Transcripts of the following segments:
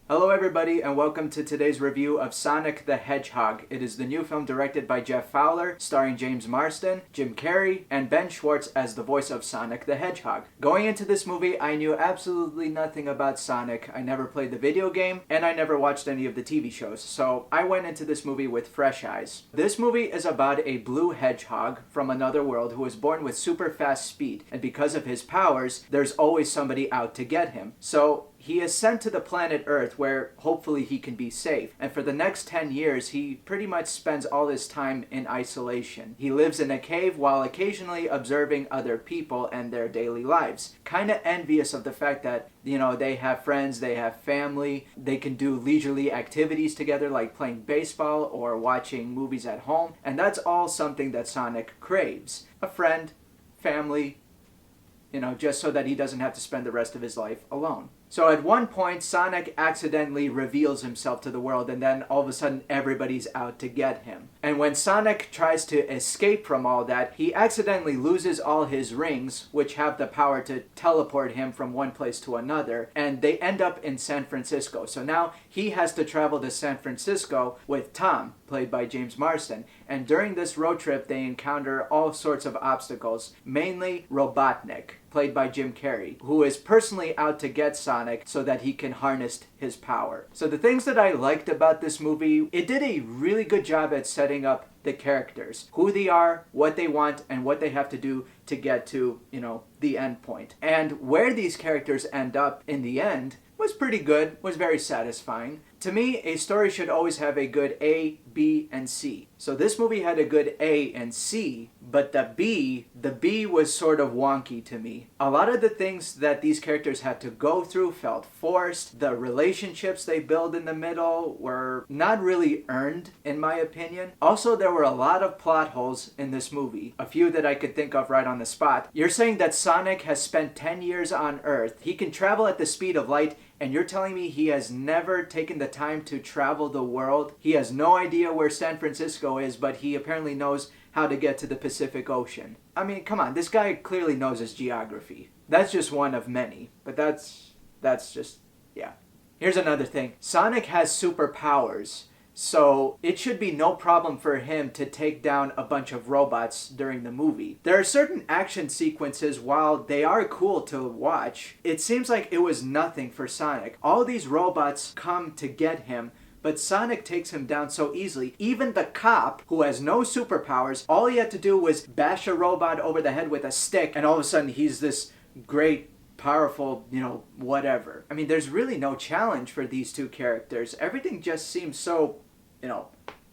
Hello everybody and welcome to today's review of Sonic the Hedgehog. It is the new film directed by Jeff Fowler, starring James Marsden, Jim Carrey, and Ben Schwartz as the voice of Sonic the Hedgehog. Going into this movie, I knew absolutely nothing about Sonic. I never played the video game, and I never watched any of the TV shows, so I went into this movie with fresh eyes. This movie is about a blue hedgehog from another world who is born with super fast speed, and because of his powers, there's always somebody out to get him. So he is sent to the planet Earth where hopefully he can be safe. And for the next 10 years, he pretty much spends all his time in isolation. He lives in a cave while occasionally observing other people and their daily lives. Kind of envious of the fact that, they have friends, they have family, they can do leisurely activities together like playing baseball or watching movies at home. And that's all something that Sonic craves. A friend, family, just so that he doesn't have to spend the rest of his life alone. So at one point, Sonic accidentally reveals himself to the world, and then all of a sudden everybody's out to get him. And when Sonic tries to escape from all that, he accidentally loses all his rings, which have the power to teleport him from one place to another, and they end up in San Francisco. So now he has to travel to San Francisco with Tom, played by James Marsden. And during this road trip, they encounter all sorts of obstacles, mainly Robotnik, played by Jim Carrey, who is personally out to get Sonic so that he can harness his power. So the things that I liked about this movie, it did a really good job at setting up the characters, who they are, what they want, and what they have to do to get to, the end point. And where these characters end up in the end was pretty good, was very satisfying. To me, a story should always have a good A, B, and C. So this movie had a good A and C, but the B was sort of wonky to me. A lot of the things that these characters had to go through felt forced. The relationships they build in the middle were not really earned, in my opinion. Also, there were a lot of plot holes in this movie. A few that I could think of right on the spot. You're saying that Sonic has spent 10 years on Earth. He can travel at the speed of light, and you're telling me he has never taken the time to travel the world? He has no idea where San Francisco is, but he apparently knows how to get to the Pacific Ocean. I mean, come on, this guy clearly knows his geography. That's just one of many, but that's just, yeah. Here's another thing. Sonic has superpowers, so it should be no problem for him to take down a bunch of robots during the movie. There are certain action sequences, while they are cool to watch, it seems like it was nothing for Sonic. All these robots come to get him, but Sonic takes him down so easily. Even the cop, who has no superpowers, all he had to do was bash a robot over the head with a stick, and all of a sudden he's this great, powerful, whatever. I mean, there's really no challenge for these two characters. Everything just seems so,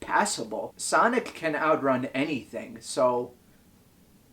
passable. Sonic can outrun anything, so...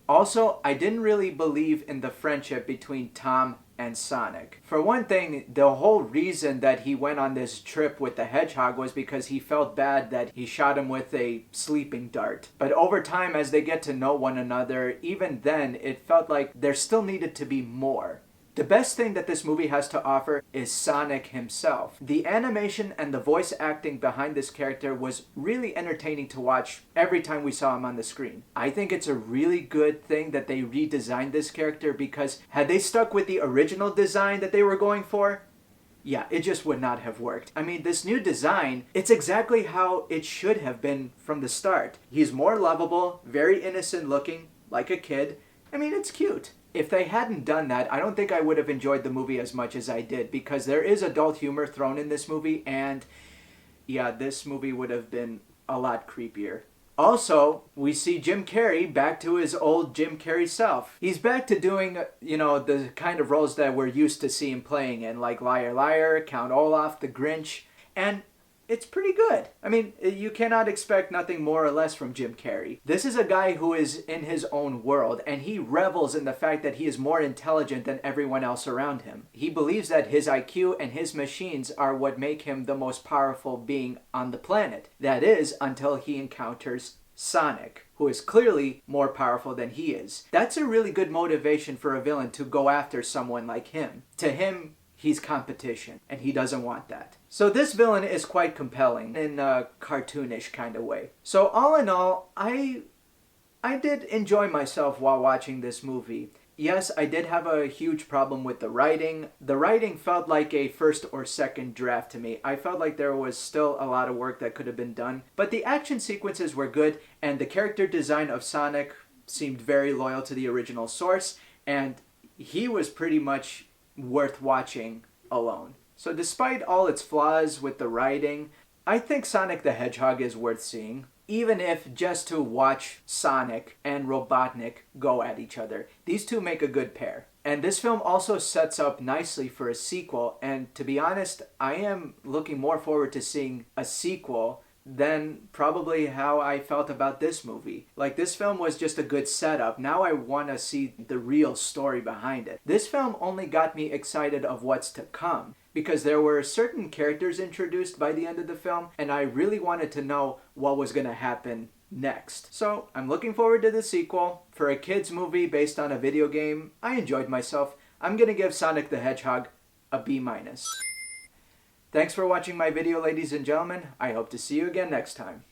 Also, I didn't really believe in the friendship between Tom and Sonic. For one thing, the whole reason that he went on this trip with the Hedgehog was because he felt bad that he shot him with a sleeping dart. But over time, as they get to know one another, even then, it felt like there still needed to be more. The best thing that this movie has to offer is Sonic himself. The animation and the voice acting behind this character was really entertaining to watch every time we saw him on the screen. I think it's a really good thing that they redesigned this character, because had they stuck with the original design that they were going for, yeah, it just would not have worked. I mean, this new design, it's exactly how it should have been from the start. He's more lovable, very innocent looking, like a kid. I mean, it's cute. If they hadn't done that, I don't think I would have enjoyed the movie as much as I did, because there is adult humor thrown in this movie, and yeah, this movie would have been a lot creepier. Also, we see Jim Carrey back to his old Jim Carrey self. He's back to doing, the kind of roles that we're used to see him playing in, like Liar Liar, Count Olaf, The Grinch, and it's pretty good. I mean, you cannot expect nothing more or less from Jim Carrey. This is a guy who is in his own world, and he revels in the fact that he is more intelligent than everyone else around him. He believes that his IQ and his machines are what make him the most powerful being on the planet. That is, until he encounters Sonic, who is clearly more powerful than he is. That's a really good motivation for a villain to go after someone like him. To him, he's competition, and he doesn't want that. So this villain is quite compelling in a cartoonish kind of way. So all in all, I did enjoy myself while watching this movie. Yes, I did have a huge problem with the writing. The writing felt like a first or second draft to me. I felt like there was still a lot of work that could have been done. But the action sequences were good, and the character design of Sonic seemed very loyal to the original source, and he was pretty much worth watching alone. So despite all its flaws with the writing, I think Sonic the Hedgehog is worth seeing, even if just to watch Sonic and Robotnik go at each other. These two make a good pair. And this film also sets up nicely for a sequel, and to be honest, I am looking more forward to seeing a sequel than probably how I felt about this movie. Like, this film was just a good setup. Now I want to see the real story behind it. This film only got me excited of what's to come, because there were certain characters introduced by the end of the film, and I really wanted to know what was going to happen next. So I'm looking forward to the sequel. For a kids movie based on a video game, I enjoyed myself. I'm going to give Sonic the Hedgehog a B-. Thanks for watching my video, ladies and gentlemen. I hope to see you again next time.